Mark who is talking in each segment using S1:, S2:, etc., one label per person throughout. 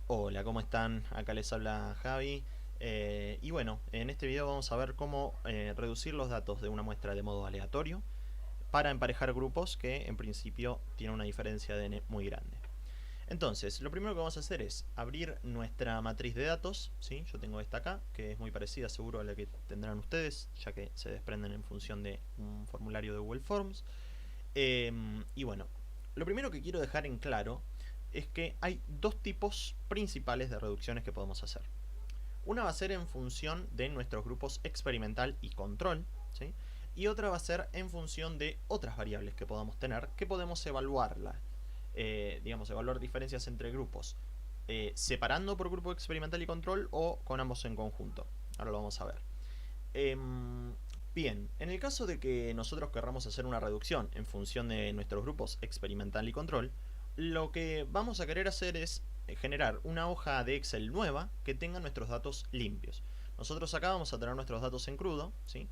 S1: Hola, ¿cómo están? Acá les habla Javi. Y bueno, en este video vamos a ver cómo reducir los datos de una muestra de modo aleatorio para emparejar grupos que en principio tienen una diferencia de n muy grande. Entonces, lo primero que vamos a hacer es abrir nuestra matriz de datos, ¿sí? Yo tengo esta acá, que es muy parecida seguro a la que tendrán ustedes, ya que se desprenden en función de un formulario de Google Forms. Y bueno, lo primero que quiero dejar en claro es que hay dos tipos principales de reducciones que podemos hacer. Una va a ser en función de nuestros grupos experimental y control, ¿sí? Y otra va a ser en función de otras variables que podamos tener, que podemos evaluarlas. Digamos, evaluar diferencias entre grupos, separando por grupo experimental y control o con ambos en conjunto. Ahora lo vamos a ver. Bien, en el caso de que nosotros querramos hacer una reducción en función de nuestros grupos experimental y control, lo que vamos a querer hacer es generar una hoja de Excel nueva que tenga nuestros datos limpios. Nosotros acá vamos a tener nuestros datos en crudo, ¿sí?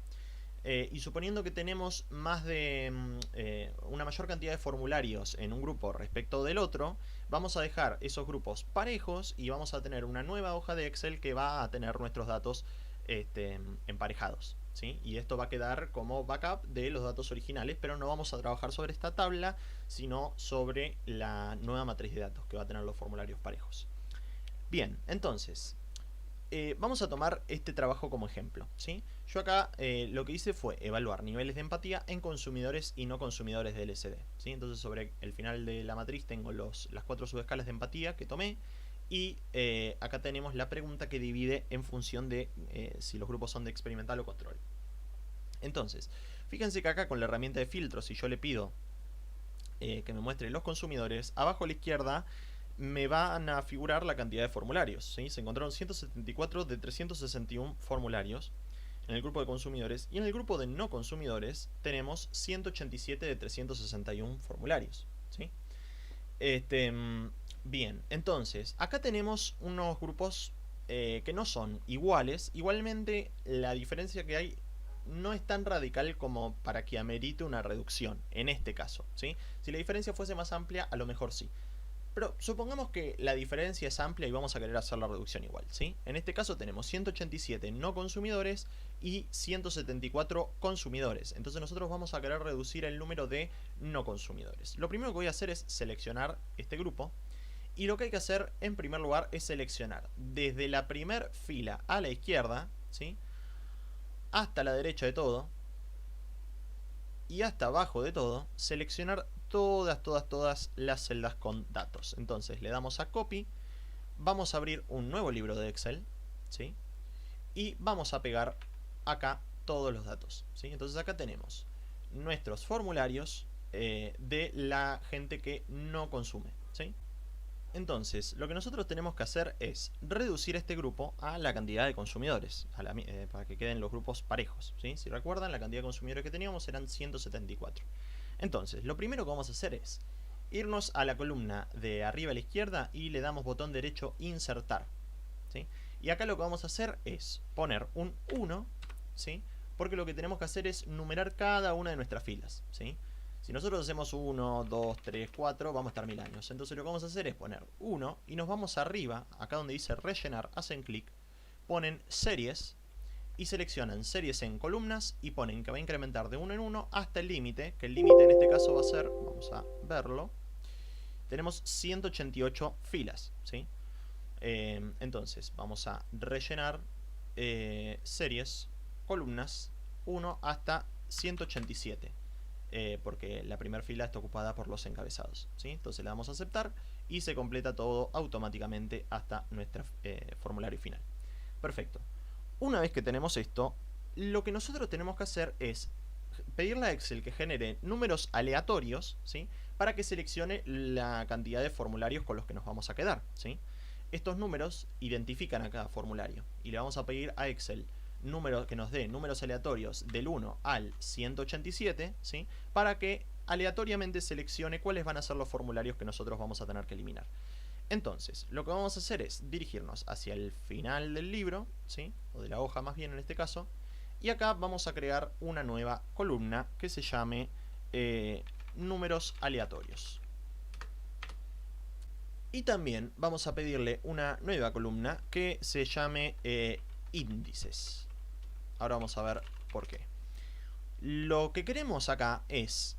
S1: Y suponiendo que tenemos más de una mayor cantidad de formularios en un grupo respecto del otro, vamos a dejar esos grupos parejos y vamos a tener una nueva hoja de Excel que va a tener nuestros datos emparejados, ¿sí? Y esto va a quedar como backup de los datos originales, pero no vamos a trabajar sobre esta tabla, sino sobre la nueva matriz de datos que va a tener los formularios parejos. Bien, entonces, vamos a tomar este trabajo como ejemplo, ¿sí? Yo acá lo que hice fue evaluar niveles de empatía en consumidores y no consumidores de LCD, ¿sí? Entonces sobre el final de la matriz tengo las 4 subescalas de empatía que tomé y acá tenemos la pregunta que divide en función de si los grupos son de experimental o control. Entonces, fíjense que acá con la herramienta de filtro, si yo le pido que me muestre los consumidores, abajo a la izquierda me van a figurar la cantidad de formularios, ¿sí? Se encontraron 174 de 361 formularios en el grupo de consumidores y en el grupo de no consumidores tenemos 187 de 361 formularios, ¿sí? Bien, entonces acá tenemos unos grupos que no son iguales. Igualmente la diferencia que hay no es tan radical como para que amerite una reducción en este caso, ¿sí? Si la diferencia fuese más amplia, a lo mejor sí. Pero supongamos que la diferencia es amplia y vamos a querer hacer la reducción igual, ¿sí? En este caso tenemos 187 no consumidores y 174 consumidores. Entonces nosotros vamos a querer reducir el número de no consumidores. Lo primero que voy a hacer es seleccionar este grupo. Y lo que hay que hacer en primer lugar es seleccionar desde la primer fila a la izquierda, ¿sí? Hasta la derecha de todo. Y hasta abajo de todo, seleccionar todas las celdas con datos. Entonces le damos a copy, vamos a abrir un nuevo libro de Excel, ¿sí? Y vamos a pegar acá todos los datos, ¿sí? Entonces acá tenemos nuestros formularios de la gente que no consume, ¿sí? Entonces, lo que nosotros tenemos que hacer es reducir este grupo a la cantidad de consumidores, para que queden los grupos parejos, ¿sí? Si recuerdan, la cantidad de consumidores que teníamos eran 174. Entonces, lo primero que vamos a hacer es irnos a la columna de arriba a la izquierda y le damos botón derecho insertar, ¿sí? Y acá lo que vamos a hacer es poner un 1, ¿sí? Porque lo que tenemos que hacer es numerar cada una de nuestras filas, ¿sí? Si nosotros hacemos 1, 2, 3, 4, vamos a estar 1000 años. Entonces lo que vamos a hacer es poner 1 y nos vamos arriba, acá donde dice rellenar, hacen clic, ponen series y seleccionan series en columnas y ponen que va a incrementar de 1 en 1 hasta el límite, que el límite en este caso va a ser, vamos a verlo, tenemos 188 filas, ¿sí? Entonces vamos a rellenar series, columnas, 1 hasta 187. Porque la primera fila está ocupada por los encabezados, ¿sí? Entonces le damos a aceptar y se completa todo automáticamente hasta nuestro formulario final. Perfecto. Una vez que tenemos esto, lo que nosotros tenemos que hacer es pedirle a Excel que genere números aleatorios, ¿sí? Para que seleccione la cantidad de formularios con los que nos vamos a quedar, ¿sí? Estos números identifican a cada formulario y le vamos a pedir a Excel que nos dé números aleatorios del 1 al 187, ¿sí? Para que aleatoriamente seleccione cuáles van a ser los formularios que nosotros vamos a tener que eliminar. Entonces, lo que vamos a hacer es dirigirnos hacia el final del libro, ¿sí? O de la hoja más bien en este caso, y acá vamos a crear una nueva columna que se llame números aleatorios. Y también vamos a pedirle una nueva columna que se llame índices. Ahora vamos a ver por qué. Lo que queremos acá es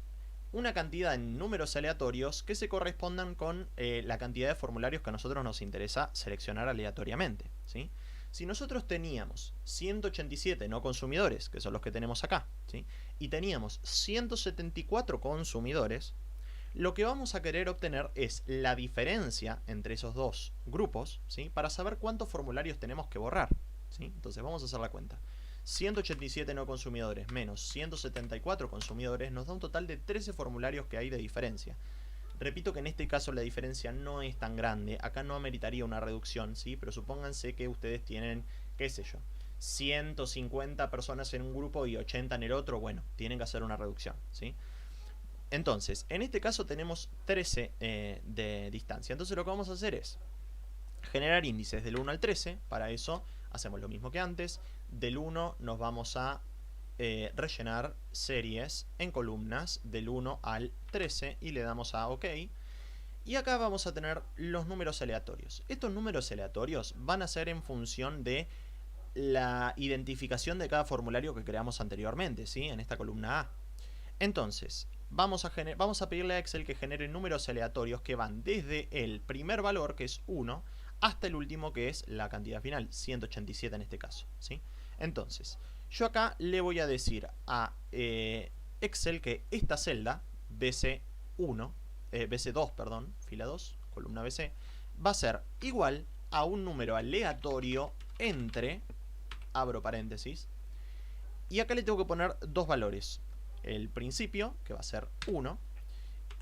S1: una cantidad en números aleatorios que se correspondan con la cantidad de formularios que a nosotros nos interesa seleccionar aleatoriamente, ¿sí? Si nosotros teníamos 187 no consumidores, que son los que tenemos acá, ¿sí? Y teníamos 174 consumidores, lo que vamos a querer obtener es la diferencia entre esos dos grupos, ¿sí? Para saber cuántos formularios tenemos que borrar, ¿sí? Entonces vamos a hacer la cuenta. 187 no consumidores menos 174 consumidores nos da un total de 13 formularios que hay de diferencia. Repito que en este caso la diferencia no es tan grande, acá no ameritaría una reducción, ¿sí? Pero supónganse que ustedes tienen, qué sé yo, 150 personas en un grupo y 80 en el otro, bueno, tienen que hacer una reducción, ¿sí? Entonces, en este caso tenemos 13 de distancia. Entonces lo que vamos a hacer es generar índices del 1 al 13. Para eso hacemos lo mismo que antes. Del 1 nos vamos a rellenar series en columnas del 1 al 13 y le damos a OK. Y acá vamos a tener los números aleatorios. Estos números aleatorios van a ser en función de la identificación de cada formulario que creamos anteriormente, ¿sí? En esta columna A. Entonces, vamos a pedirle a Excel que genere números aleatorios que van desde el primer valor, que es 1, hasta el último, que es la cantidad final, 187 en este caso, ¿sí? Entonces, yo acá le voy a decir a Excel que esta celda, BC2, perdón, fila 2, columna BC, va a ser igual a un número aleatorio entre, abro paréntesis, y acá le tengo que poner dos valores. El principio, que va a ser 1,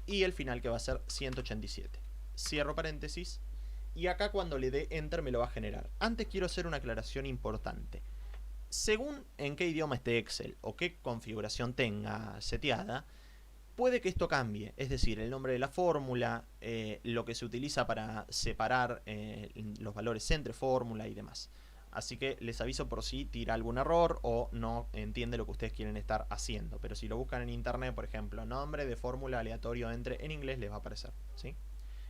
S1: y el final, que va a ser 187. Cierro paréntesis, y acá cuando le dé Enter me lo va a generar. Antes quiero hacer una aclaración importante. Según en qué idioma esté Excel o qué configuración tenga seteada, puede que esto cambie. Es decir, el nombre de la fórmula, lo que se utiliza para separar los valores entre fórmula y demás. Así que les aviso por si tira algún error o no entiende lo que ustedes quieren estar haciendo. Pero si lo buscan en internet, por ejemplo, nombre de fórmula aleatorio entre, en inglés les va a aparecer, ¿sí?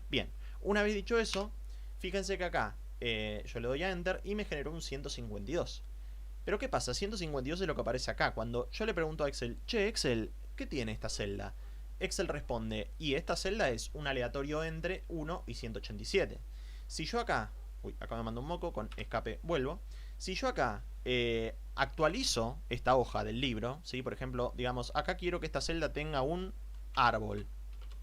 S1: Bien, una vez dicho eso, fíjense que acá yo le doy a Enter y me generó un 152. Pero ¿qué pasa? 152 es lo que aparece acá. Cuando yo le pregunto a Excel, che, Excel, ¿qué tiene esta celda? Excel responde, y esta celda es un aleatorio entre 1 y 187. Si yo acá... Uy, acá me mando un moco, con escape vuelvo. Si yo acá actualizo esta hoja del libro, ¿sí? Por ejemplo, digamos, acá quiero que esta celda tenga un árbol,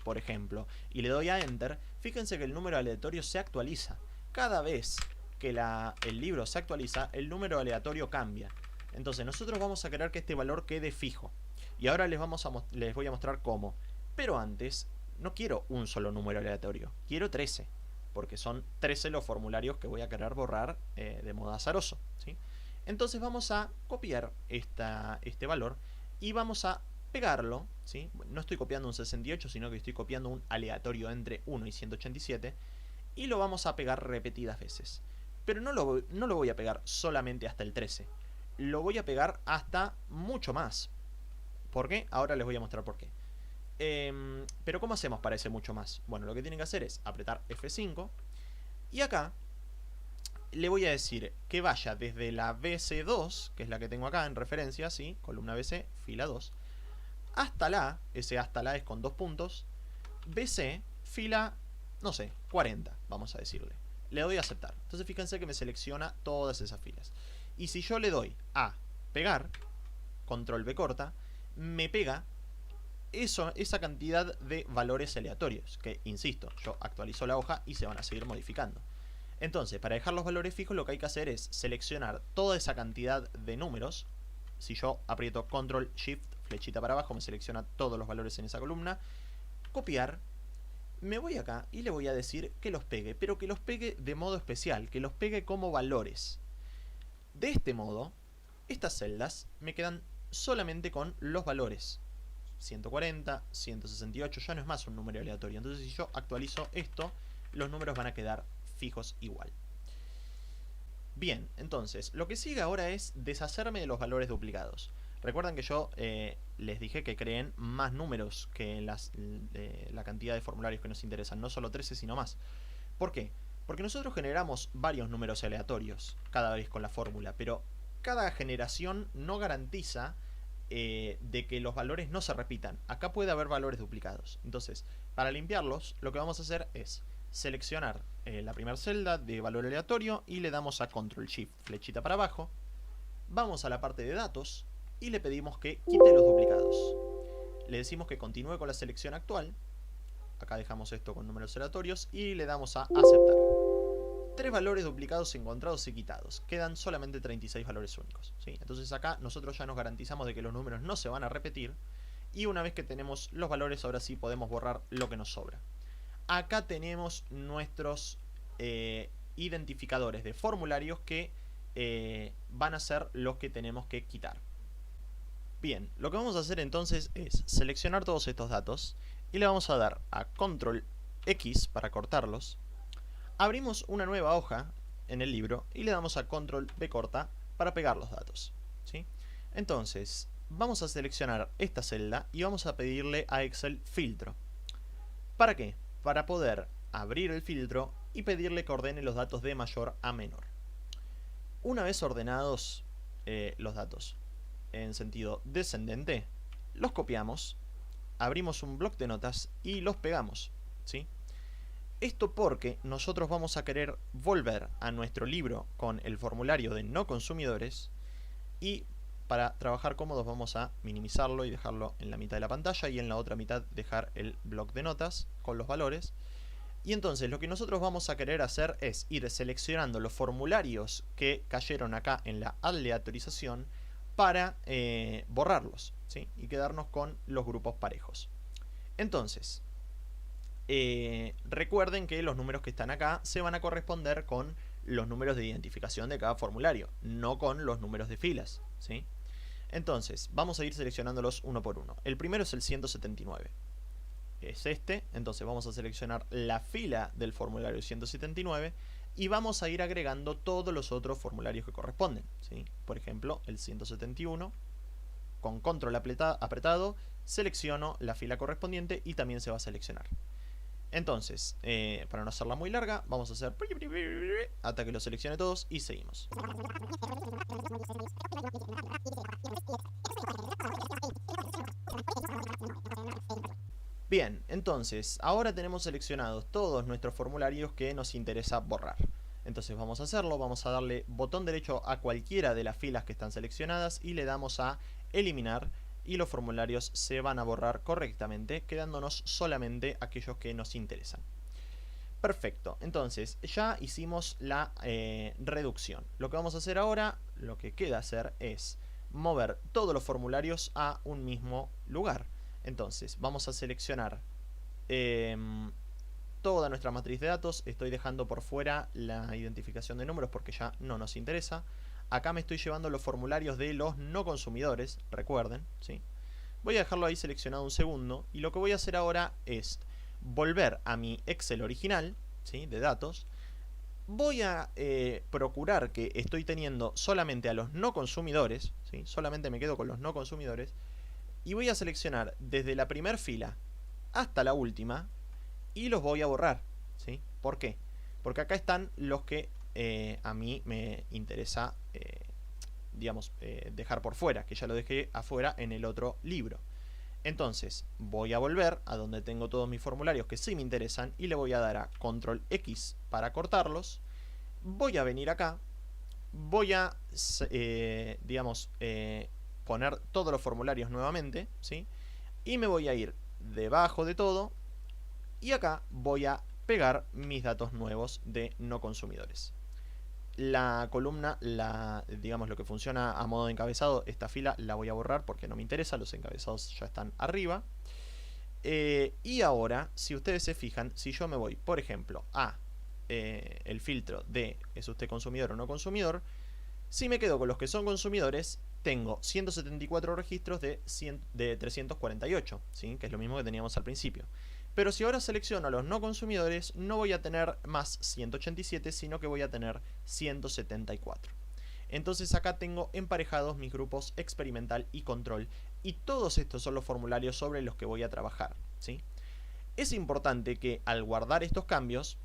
S1: por ejemplo, y le doy a Enter, fíjense que el número aleatorio se actualiza. Cada vez que el libro se actualiza, el número aleatorio cambia. Entonces nosotros vamos a querer que este valor quede fijo. Y ahora les voy a mostrar cómo. Pero antes, no quiero un solo número aleatorio, quiero 13. Porque son 13 los formularios que voy a querer borrar de modo azaroso, ¿sí? Entonces vamos a copiar este valor y vamos a pegarlo, ¿sí? No estoy copiando un 68, sino que estoy copiando un aleatorio entre 1 y 187 y lo vamos a pegar repetidas veces. Pero no lo voy a pegar solamente hasta el 13, lo voy a pegar hasta mucho más. ¿Por qué? Ahora les voy a mostrar por qué. Pero ¿cómo hacemos para ese mucho más? Bueno, lo que tienen que hacer es apretar F5 y acá le voy a decir que vaya desde la BC2, que es la que tengo acá en referencia, ¿sí? Columna BC, fila 2, hasta la, ese hasta la es con 2 puntos, BC, fila, no sé, 40, vamos a decirle. Le doy a aceptar. Entonces fíjense que me selecciona todas esas filas. Y si yo le doy a pegar, control B corta, me pega esa cantidad de valores aleatorios, que insisto, yo actualizo la hoja y se van a seguir modificando. Entonces, para dejar los valores fijos, lo que hay que hacer es seleccionar toda esa cantidad de números. Si yo aprieto Control Shift, flechita para abajo, me selecciona todos los valores en esa columna. Copiar. Me voy acá y le voy a decir que los pegue, pero que los pegue de modo especial, que los pegue como valores. De este modo, estas celdas me quedan solamente con los valores. 140, 168, ya no es más un número aleatorio. Entonces si yo actualizo esto, los números van a quedar fijos igual. Bien, entonces lo que sigue ahora es deshacerme de los valores duplicados. Recuerdan que yo les dije que creen más números que la cantidad de formularios que nos interesan, no solo 13 sino más. ¿Por qué? Porque nosotros generamos varios números aleatorios cada vez con la fórmula, pero cada generación no garantiza de que los valores no se repitan. Acá puede haber valores duplicados. Entonces, para limpiarlos, lo que vamos a hacer es seleccionar la primera celda de valor aleatorio y le damos a Control Shift, flechita para abajo. Vamos a la parte de datos y le pedimos que quite los duplicados. Le decimos que continúe con la selección actual. Acá dejamos esto con números aleatorios y le damos a aceptar. 3 valores duplicados encontrados y quitados. Quedan solamente 36 valores únicos, ¿sí? Entonces acá nosotros ya nos garantizamos de que los números no se van a repetir. Y una vez que tenemos los valores, ahora sí podemos borrar lo que nos sobra. Acá tenemos nuestros identificadores de formularios que van a ser los que tenemos que quitar. Bien, lo que vamos a hacer entonces es seleccionar todos estos datos y le vamos a dar a Control X para cortarlos. Abrimos una nueva hoja en el libro y le damos a Control B corta para pegar los datos, ¿sí? Entonces, vamos a seleccionar esta celda y vamos a pedirle a Excel filtro. ¿Para qué? Para poder abrir el filtro y pedirle que ordene los datos de mayor a menor. Una vez ordenados los datos en sentido descendente, los copiamos, abrimos un bloc de notas y los pegamos, ¿sí? Esto porque nosotros vamos a querer volver a nuestro libro con el formulario de no consumidores y para trabajar cómodos vamos a minimizarlo y dejarlo en la mitad de la pantalla y en la otra mitad dejar el bloc de notas con los valores. Y entonces lo que nosotros vamos a querer hacer es ir seleccionando los formularios que cayeron acá en la aleatorización para borrarlos, ¿sí? Y quedarnos con los grupos parejos. Entonces, recuerden que los números que están acá se van a corresponder con los números de identificación de cada formulario, no con los números de filas, ¿sí? Entonces, vamos a ir seleccionándolos uno por uno. El primero es el 179. Es este, entonces vamos a seleccionar la fila del formulario 179 y vamos a ir agregando todos los otros formularios que corresponden, ¿sí? Por ejemplo, el 171, con control apretado, selecciono la fila correspondiente y también se va a seleccionar. Entonces, para no hacerla muy larga, vamos a hacer hasta que lo seleccione todos y seguimos. Bien, entonces, ahora tenemos seleccionados todos nuestros formularios que nos interesa borrar. Entonces vamos a hacerlo, vamos a darle botón derecho a cualquiera de las filas que están seleccionadas y le damos a eliminar y los formularios se van a borrar correctamente, quedándonos solamente aquellos que nos interesan. Perfecto, entonces ya hicimos la reducción. Lo que vamos a hacer ahora, lo que queda hacer es mover todos los formularios a un mismo lugar. Entonces vamos a seleccionar toda nuestra matriz de datos. Estoy dejando por fuera la identificación de números porque ya no nos interesa. Acá me estoy llevando los formularios de los no consumidores, recuerden, ¿sí? Voy a dejarlo ahí seleccionado un segundo y lo que voy a hacer ahora es volver a mi Excel original, ¿sí? De datos. Voy a procurar que estoy teniendo solamente a los no consumidores, ¿sí? Solamente me quedo con los no consumidores. Y voy a seleccionar desde la primera fila hasta la última y los voy a borrar, ¿sí? ¿Por qué? Porque acá están los que a mí me interesa, digamos, dejar por fuera, que ya lo dejé afuera en el otro libro. Entonces voy a volver a donde tengo todos mis formularios que sí me interesan y le voy a dar a Control X para cortarlos. Voy a venir acá, voy a, digamos, poner todos los formularios nuevamente, ¿sí? Y me voy a ir debajo de todo y acá voy a pegar mis datos nuevos de no consumidores. La columna, digamos lo que funciona a modo de encabezado, esta fila la voy a borrar porque no me interesa, los encabezados ya están arriba. Y ahora, si ustedes se fijan, si yo me voy, por ejemplo, a el filtro de ¿es usted consumidor o no consumidor? Si me quedo con los que son consumidores, tengo 174 registros de 348, ¿sí? Que es lo mismo que teníamos al principio. Pero si ahora selecciono a los no consumidores, no voy a tener más 187, sino que voy a tener 174. Entonces acá tengo emparejados mis grupos experimental y control. Y todos estos son los formularios sobre los que voy a trabajar, ¿sí? Es importante que al guardar estos cambios,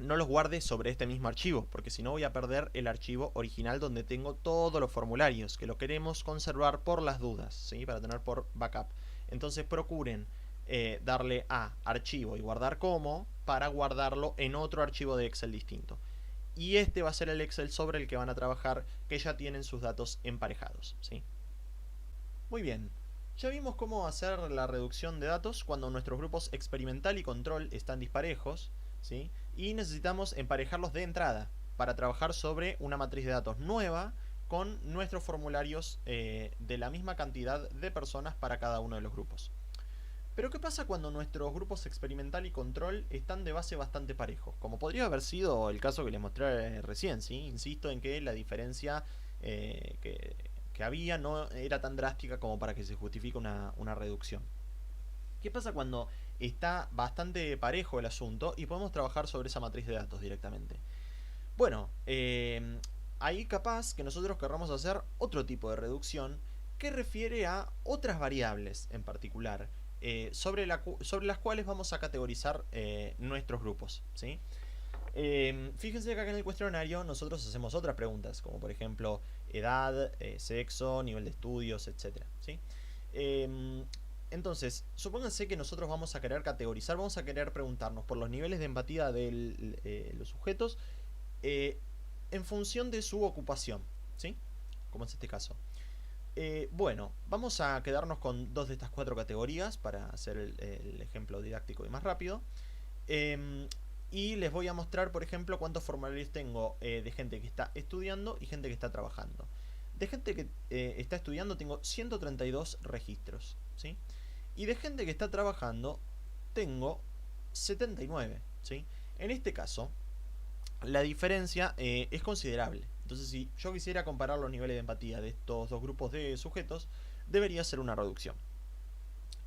S1: no los guarde sobre este mismo archivo, porque si no voy a perder el archivo original donde tengo todos los formularios, que lo queremos conservar por las dudas, ¿sí? Para tener por backup. Entonces procuren darle a archivo y guardar como para guardarlo en otro archivo de Excel distinto. Y este va a ser el Excel sobre el que van a trabajar, que ya tienen sus datos emparejados, ¿sí? Muy bien. Ya vimos cómo hacer la reducción de datos cuando nuestros grupos experimental y control están disparejos, ¿sí? Y necesitamos emparejarlos de entrada para trabajar sobre una matriz de datos nueva con nuestros formularios de la misma cantidad de personas para cada uno de los grupos. Pero ¿qué pasa cuando nuestros grupos experimental y control están de base bastante parejos? Como podría haber sido el caso que les mostré recién, ¿sí? Insisto en que la diferencia que había no era tan drástica como para que se justifique una reducción. ¿Qué pasa cuando está bastante parejo el asunto y podemos trabajar sobre esa matriz de datos directamente? Bueno, ahí capaz que nosotros querramos hacer otro tipo de reducción que refiere a otras variables en particular, sobre las cuales vamos a categorizar nuestros grupos, ¿sí? Fíjense que acá en el cuestionario nosotros hacemos otras preguntas, como por ejemplo edad, sexo, nivel de estudios, etc., ¿sí? Entonces, supónganse que nosotros vamos a querer categorizar, vamos a querer preguntarnos por los niveles de empatía de los sujetos en función de su ocupación, ¿sí? Como es este caso. Bueno, vamos a quedarnos con dos de estas cuatro categorías para hacer el ejemplo didáctico y más rápido. Y les voy a mostrar, por ejemplo, cuántos formularios tengo de gente que está estudiando y gente que está trabajando. De gente que está estudiando tengo 132 registros, ¿sí? Y de gente que está trabajando tengo 79, ¿sí? En este caso, la diferencia es considerable. Entonces, si yo quisiera comparar los niveles de empatía de estos dos grupos de sujetos, debería ser una reducción.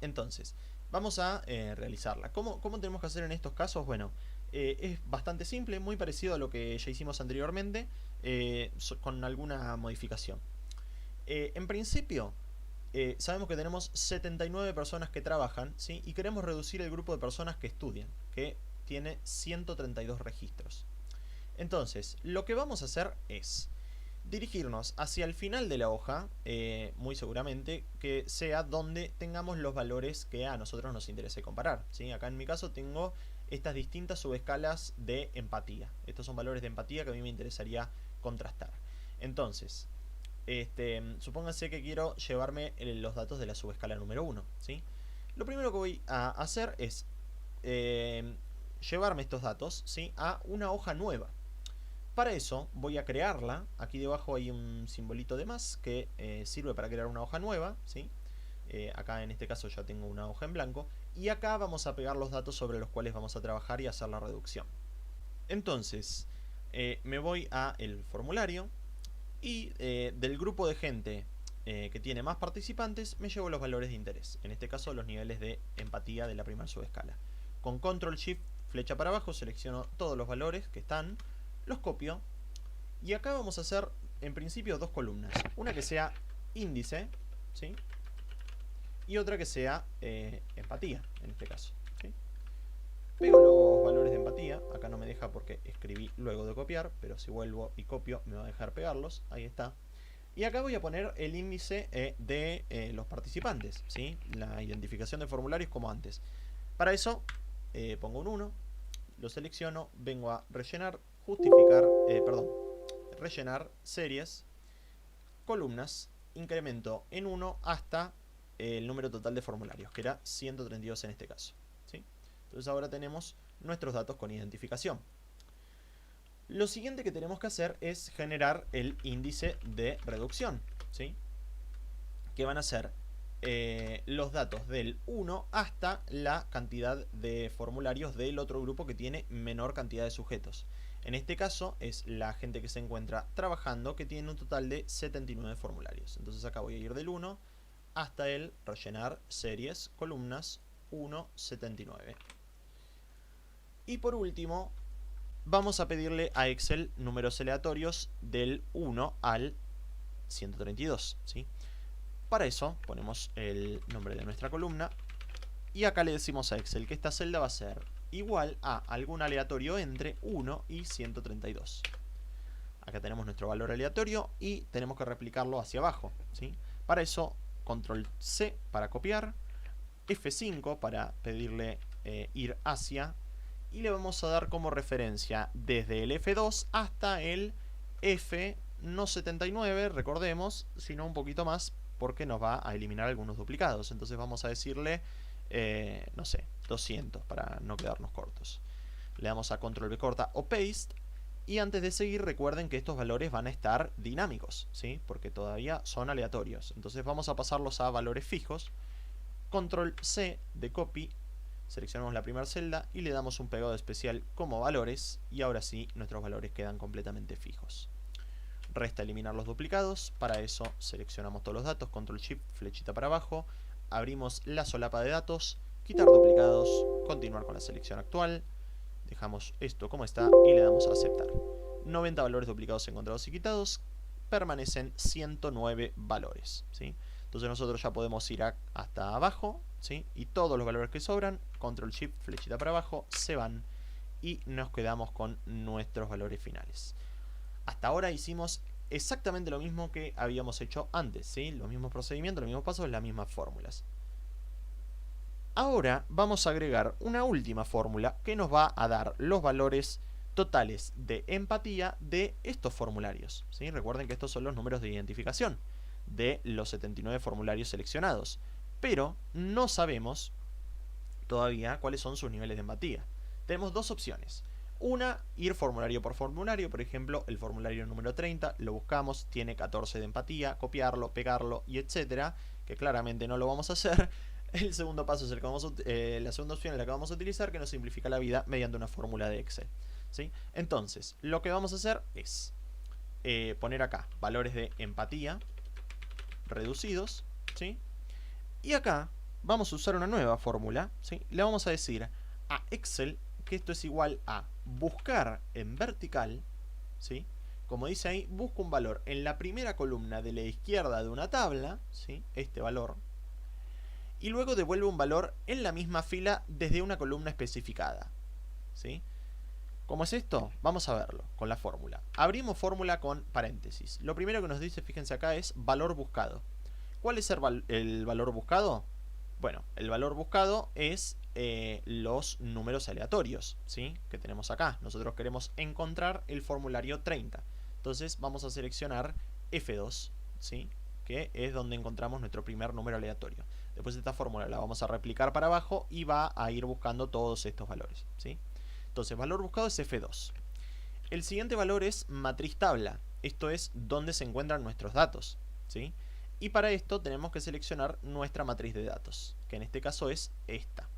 S1: Entonces, vamos a realizarla. ¿Cómo tenemos que hacer en estos casos? Bueno, es bastante simple, muy parecido a lo que ya hicimos anteriormente, con alguna modificación. En principio, sabemos que tenemos 79 personas que trabajan, ¿sí? Y queremos reducir el grupo de personas que estudian, que tiene 132 registros. Entonces, lo que vamos a hacer es dirigirnos hacia el final de la hoja, muy seguramente, que sea donde tengamos los valores que a nosotros nos interese comparar, ¿sí? Acá en mi caso tengo estas distintas subescalas de empatía. Estos son valores de empatía que a mí me interesaría contrastar. Entonces, supónganse que quiero llevarme los datos de la subescala número 1, ¿sí? Lo primero que voy a hacer es llevarme estos datos, ¿sí?, a una hoja nueva. Para eso voy a crearla. Aquí debajo hay un simbolito de más que sirve para crear una hoja nueva, ¿sí? Acá en este caso ya tengo una hoja en blanco. Y acá vamos a pegar los datos sobre los cuales vamos a trabajar y hacer la reducción. Entonces, me voy a el formulario y del grupo de gente que tiene más participantes me llevo los valores de interés. En este caso los niveles de empatía de la primera subescala. Con Control Shift, flecha para abajo, selecciono todos los valores que están, los copio y acá vamos a hacer en principio dos columnas. Una que sea índice, ¿sí?, y otra que sea empatía, en este caso, ¿sí? Pego los valores de empatía. Acá no me deja porque escribí luego de copiar, pero si vuelvo y copio me va a dejar pegarlos. Ahí está. Y acá voy a poner el índice de los participantes, ¿sí?, la identificación de formularios como antes. Para eso pongo un 1, lo selecciono, vengo a rellenar, rellenar series, columnas, incremento en 1 hasta el número total de formularios, que era 132 en este caso, ¿sí? Entonces ahora tenemos nuestros datos con identificación. Lo siguiente que tenemos que hacer es generar el índice de reducción, ¿sí?, que van a ser los datos del 1 hasta la cantidad de formularios del otro grupo que tiene menor cantidad de sujetos. En este caso es la gente que se encuentra trabajando, que tiene un total de 79 formularios. Entonces acá voy a ir del 1 hasta el rellenar series, columnas 1, 79. Y por último, vamos a pedirle a Excel números aleatorios del 1 al 132, ¿sí? Para eso ponemos el nombre de nuestra columna y acá le decimos a Excel que esta celda va a ser igual a algún aleatorio entre 1 y 132. Acá tenemos nuestro valor aleatorio y tenemos que replicarlo hacia abajo, ¿sí? Para eso, control C para copiar, F5 para pedirle ir hacia, y le vamos a dar como referencia desde el F2 hasta el F, no 79, recordemos, sino un poquito más, porque nos va a eliminar algunos duplicados. Entonces vamos a decirle, no sé, 200 para no quedarnos cortos. Le damos a control V corta o paste. Y antes de seguir, recuerden que estos valores van a estar dinámicos, ¿sí? Porque todavía son aleatorios. Entonces vamos a pasarlos a valores fijos. Control C de copy. Seleccionamos la primera celda y le damos un pegado especial como valores. Y ahora sí, nuestros valores quedan completamente fijos. Resta eliminar los duplicados. Para eso seleccionamos todos los datos. Control Shift, flechita para abajo. Abrimos la solapa de datos. Quitar duplicados. Continuar con la selección actual. Dejamos esto como está y le damos a aceptar. 90 valores duplicados encontrados y quitados. Permanecen 109 valores, ¿sí? Entonces nosotros ya podemos ir hasta abajo, ¿sí? Y todos los valores que sobran, control shift, flechita para abajo, se van y nos quedamos con nuestros valores finales. Hasta ahora hicimos exactamente lo mismo que habíamos hecho antes, ¿sí? Los mismos procedimientos, los mismos pasos, las mismas fórmulas. Ahora vamos a agregar una última fórmula que nos va a dar los valores totales de empatía de estos formularios, ¿sí? Recuerden que estos son los números de identificación de los 79 formularios seleccionados, pero no sabemos todavía cuáles son sus niveles de empatía. Tenemos dos opciones. Una, ir formulario por formulario. Por ejemplo, el formulario número 30 lo buscamos, tiene 14 de empatía, copiarlo, pegarlo y etcétera, que claramente no lo vamos a hacer. El segundo paso es el que la segunda opción es la que vamos a utilizar, que nos simplifica la vida mediante una fórmula de Excel, ¿sí? Entonces, lo que vamos a hacer es poner acá valores de empatía reducidos, ¿sí? Y acá vamos a usar una nueva fórmula, ¿sí? Le vamos a decir a Excel que esto es igual a buscar en vertical, ¿sí? Como dice ahí, busca un valor en la primera columna de la izquierda de una tabla, ¿sí? Este valor. Y luego devuelve un valor en la misma fila desde una columna especificada, ¿sí? ¿Cómo es esto? Vamos a verlo con la fórmula. Abrimos fórmula con paréntesis. Lo primero que nos dice, fíjense acá, es valor buscado. ¿Cuál es el valor buscado? Bueno, el valor buscado es los números aleatorios, ¿sí? Que tenemos acá. Nosotros queremos encontrar el formulario 30. Entonces vamos a seleccionar F2, ¿sí? Que es donde encontramos nuestro primer número aleatorio. Después esta fórmula la vamos a replicar para abajo y va a ir buscando todos estos valores, ¿sí? Entonces, valor buscado es F2. El siguiente valor es matriz tabla. Esto es donde se encuentran nuestros datos, ¿sí? Y para esto tenemos que seleccionar nuestra matriz de datos, que en este caso es esta.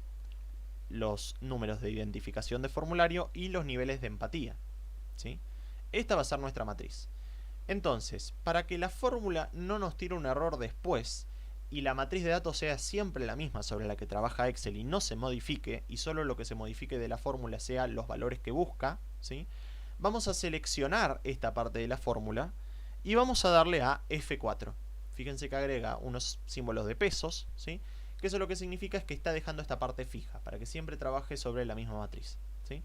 S1: Los números de identificación de formulario y los niveles de empatía, ¿sí? Esta va a ser nuestra matriz. Entonces, para que la fórmula no nos tire un error después y la matriz de datos sea siempre la misma sobre la que trabaja Excel y no se modifique, y solo lo que se modifique de la fórmula sea los valores que busca, ¿sí? Vamos a seleccionar esta parte de la fórmula y vamos a darle a F4. Fíjense que agrega unos símbolos de pesos, ¿sí? Que eso lo que significa es que está dejando esta parte fija, para que siempre trabaje sobre la misma matriz, ¿sí?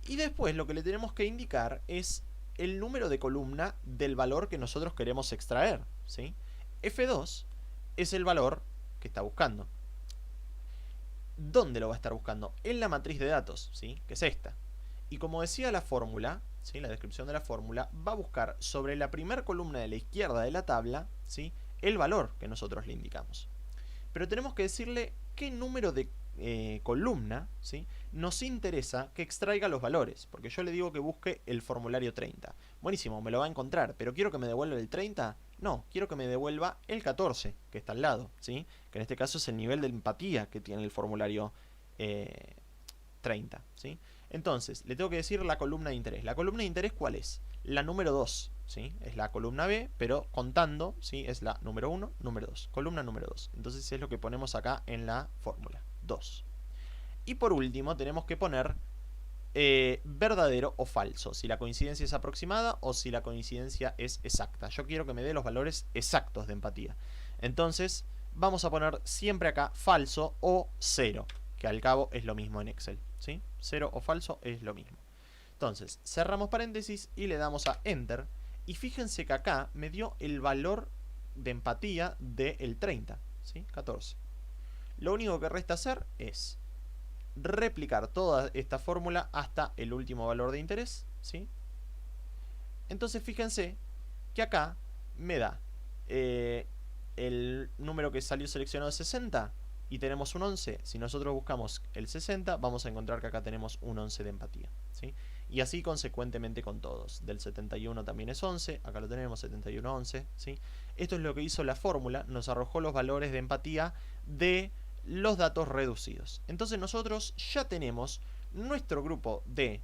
S1: Y después lo que le tenemos que indicar es el número de columna del valor que nosotros queremos extraer, ¿sí? F2 es el valor que está buscando. ¿Dónde lo va a estar buscando? En la matriz de datos, ¿sí? Que es esta. Y como decía la fórmula, ¿sí? La descripción de la fórmula, va a buscar sobre la primera columna de la izquierda de la tabla, ¿sí? El valor que nosotros le indicamos. Pero tenemos que decirle qué número de columna, ¿sí? Nos interesa que extraiga los valores, porque yo le digo que busque el formulario 30. Buenísimo, me lo va a encontrar, pero quiero que me devuelva el 30. No, quiero que me devuelva el 14, que está al lado, ¿sí? Que en este caso es el nivel de empatía que tiene el formulario 30, ¿sí? Entonces, le tengo que decir la columna de interés. ¿La columna de interés cuál es? La número 2, ¿sí? Es la columna B, pero contando, ¿sí? Es la número 1, número 2. Columna número 2. Entonces es lo que ponemos acá en la fórmula. 2. Y por último tenemos que poner verdadero o falso, si la coincidencia es aproximada o si la coincidencia es exacta. Yo quiero que me dé los valores exactos de empatía. Entonces vamos a poner siempre acá falso o 0, que al cabo es lo mismo en Excel, ¿sí? Cero o falso es lo mismo. Entonces, cerramos paréntesis y le damos a Enter. Y fíjense que acá me dio el valor de empatía del 30, ¿sí? 14. Lo único que resta hacer es replicar toda esta fórmula hasta el último valor de interés, ¿sí? Entonces fíjense que acá me da el número que salió seleccionado es 60 y tenemos un 11. Si nosotros buscamos el 60, vamos a encontrar que acá tenemos un 11 de empatía, ¿sí? Y así consecuentemente con todos. Del 71 también es 11, acá lo tenemos, 71, 11, ¿sí? Esto es lo que hizo la fórmula, nos arrojó los valores de empatía de los datos reducidos. Entonces nosotros ya tenemos nuestro grupo de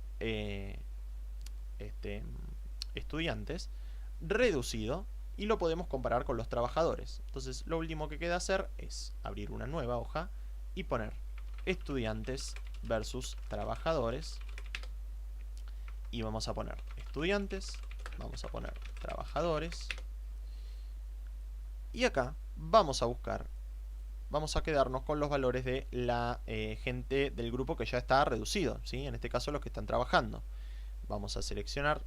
S1: estudiantes reducido y lo podemos comparar con los trabajadores. Entonces lo último que queda hacer es abrir una nueva hoja y poner estudiantes versus trabajadores, y vamos a poner estudiantes, vamos a poner trabajadores, y acá vamos a buscar, vamos a quedarnos con los valores de la gente del grupo que ya está reducido, ¿sí? En este caso los que están trabajando. Vamos a seleccionar,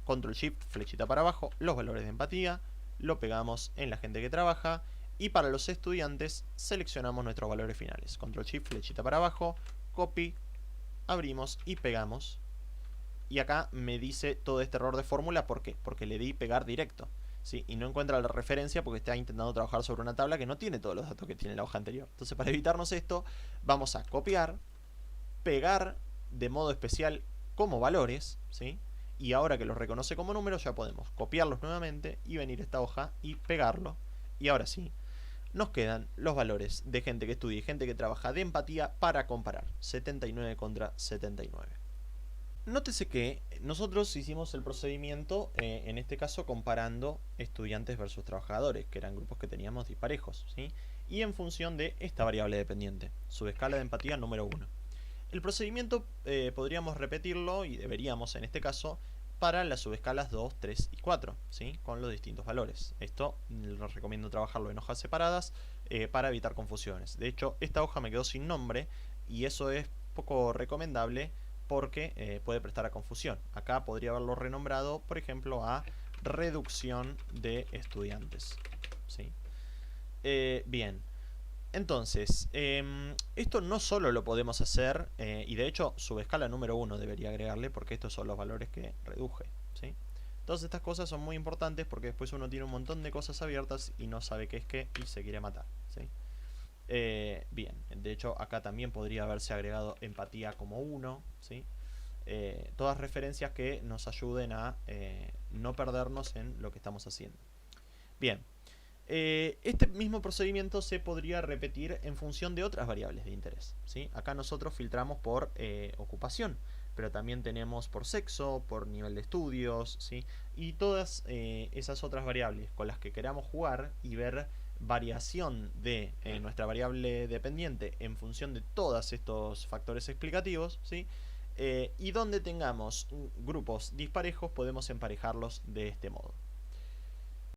S1: Control Shift, flechita para abajo, los valores de empatía, lo pegamos en la gente que trabaja, y para los estudiantes seleccionamos nuestros valores finales. Control Shift, flechita para abajo, copy, abrimos y pegamos. Y acá me dice todo este error de fórmula, ¿por qué? Porque le di pegar directo, ¿sí? Y no encuentra la referencia porque está intentando trabajar sobre una tabla que no tiene todos los datos que tiene la hoja anterior. Entonces, para evitarnos esto, vamos a copiar, pegar de modo especial como valores, ¿sí? Y ahora que los reconoce como números, ya podemos copiarlos nuevamente y venir a esta hoja y pegarlo. Y ahora sí, nos quedan los valores de gente que estudia y gente que trabaja de empatía para comparar. 79 contra 79. Nótese que nosotros hicimos el procedimiento, en este caso comparando estudiantes versus trabajadores, que eran grupos que teníamos disparejos, ¿sí? Y en función de esta variable dependiente, subescala de empatía número 1. El procedimiento podríamos repetirlo, y deberíamos en este caso, para las subescalas 2, 3 y 4, ¿sí? Con los distintos valores. Esto les recomiendo trabajarlo en hojas separadas para evitar confusiones. De hecho, esta hoja me quedó sin nombre y eso es poco recomendable porque puede prestar a confusión. Acá podría haberlo renombrado, por ejemplo, a reducción de estudiantes, ¿sí? Bien. Entonces, esto no solo lo podemos hacer, y de hecho subescala número 1 debería agregarle, porque estos son los valores que reduje, ¿sí? Todas estas cosas son muy importantes porque después uno tiene un montón de cosas abiertas y no sabe qué es qué y se quiere matar, ¿sí? Bien, de hecho acá también podría haberse agregado empatía como 1, ¿sí? Todas referencias que nos ayuden a no perdernos en lo que estamos haciendo. Bien. Este mismo procedimiento se podría repetir en función de otras variables de interés, ¿sí? Acá nosotros filtramos por ocupación, pero también tenemos por sexo, por nivel de estudios, ¿sí? Y todas esas otras variables con las que queramos jugar y ver variación de nuestra variable dependiente en función de todos estos factores explicativos, ¿sí? Y donde tengamos grupos disparejos podemos emparejarlos de este modo.